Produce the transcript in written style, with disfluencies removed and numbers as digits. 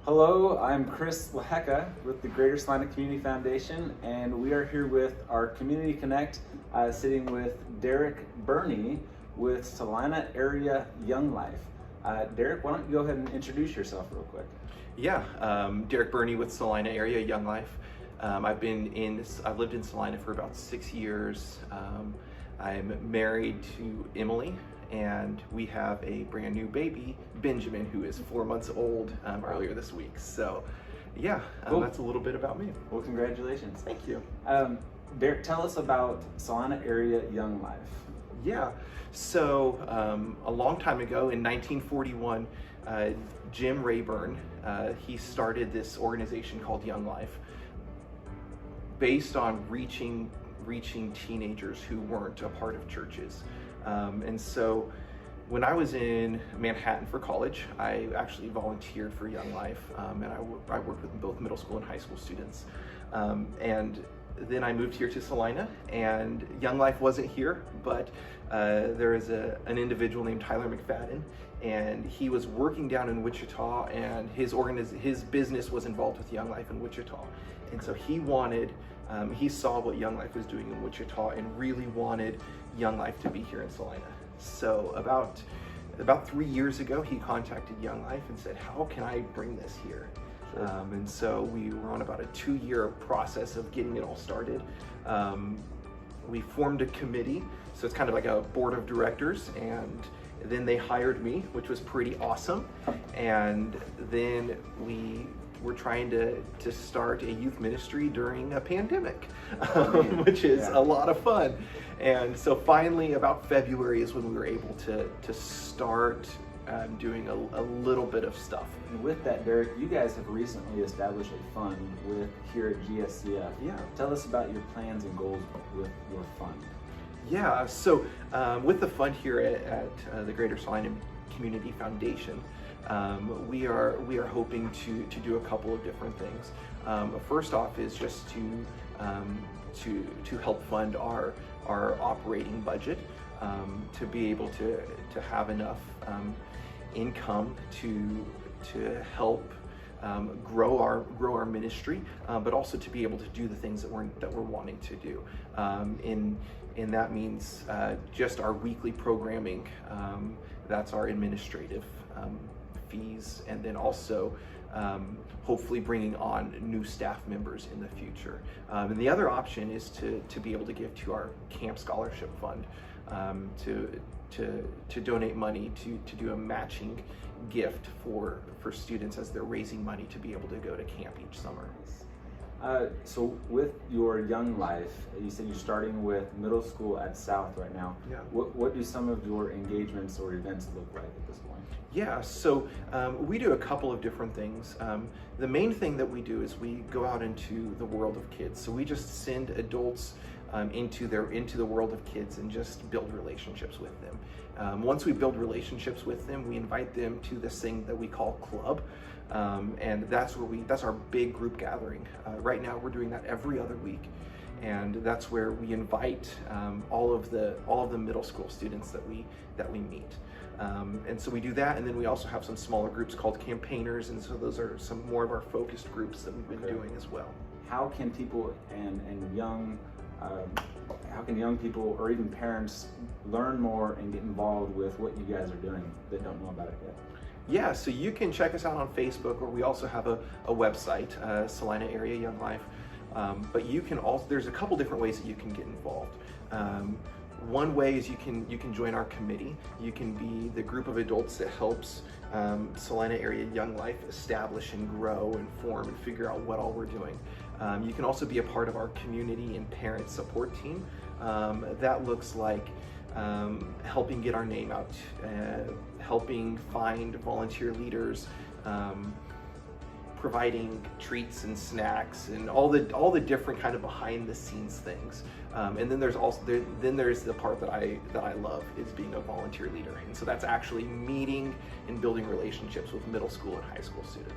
Hello, I'm Chris Laheka with the Greater Salina Community Foundation, and we are here with our Community Connect, sitting with Derek Burney with Salina Area Young Life. Derek, why don't you go ahead and introduce yourself real quick? Yeah, Derek Burney with Salina Area Young Life. I've lived in Salina for about 6 years. I'm married to Emily, and we have a brand new baby, Benjamin, who is 4 months old earlier this week. So yeah, cool. That's a little bit about me. Well, congratulations. Thank you. Derek, tell us about Salina Area Young Life. Yeah, so a long time ago in 1941, Jim Rayburn, he started this organization called Young Life based on reaching teenagers who weren't a part of churches. And so when I was in Manhattan for college, I actually volunteered for Young Life, and I worked with both middle school and high school students. And then I moved here to Salina, and Young Life wasn't here, but there is an individual named Tyler McFadden, and he was working down in Wichita, and his business was involved with Young Life in Wichita. And so he saw what Young Life was doing in Wichita and really wanted Young Life to be here in Salina. So about 3 years ago, he contacted Young Life and said, how can I bring this here? Sure. And so we were on about a 2-year process of getting it all started. We formed a committee, so it's kind of like a board of directors, and then they hired me, which was pretty awesome. And then we were trying to start a youth ministry during a pandemic, which is a lot of fun. And so finally, about February is when we were able to start doing a little bit of stuff. And with that, Derek, you guys have recently established a fund here at GSCF. Yeah. Tell us about your plans and goals with your fund. Yeah, so with the fund here at the Greater Salina Community Foundation, we are hoping to do a couple of different things. First off is just to help fund our operating budget, to be able to have enough income to help grow our ministry, but also to be able to do the things that we're wanting to do. And that means just our weekly programming. That's our administrative fees, and then also hopefully bringing on new staff members in the future. And the other option is to be able to give to our camp scholarship fund, to donate money to do a matching gift for students as they're raising money to be able to go to camp each summer. So with your Young Life, you said you're starting with middle school at South right now. Yeah. What do some of your engagements or events look like at this point? Yeah, so we do a couple of different things. The main thing that we do is we go out into the world of kids. So we just send adults into the world of kids and just build relationships with them. Once we build relationships with them, we invite them to this thing that we call club, and that's our big group gathering. Right now, we're doing that every other week, and that's where we invite all of the middle school students that we meet. And so we do that, and then we also have some smaller groups called campaigners, and so those are some more of our focused groups that we've been doing as well. How can people how can young people or even parents learn more and get involved with what you guys are doing that don't know about it yet? Yeah, so you can check us out on Facebook, or we also have a website, Salina Area Young Life. But you can also, there's a couple different ways that you can get involved. One way is you can join our committee. You can be the group of adults that helps Salina Area Young Life establish and grow and form and figure out what all we're doing. You can also be a part of our community and parent support team. That looks like helping get our name out, helping find volunteer leaders, providing treats and snacks and all the different kind of behind the scenes things. And then there's the part that I love, is being a volunteer leader. And so that's actually meeting and building relationships with middle school and high school students.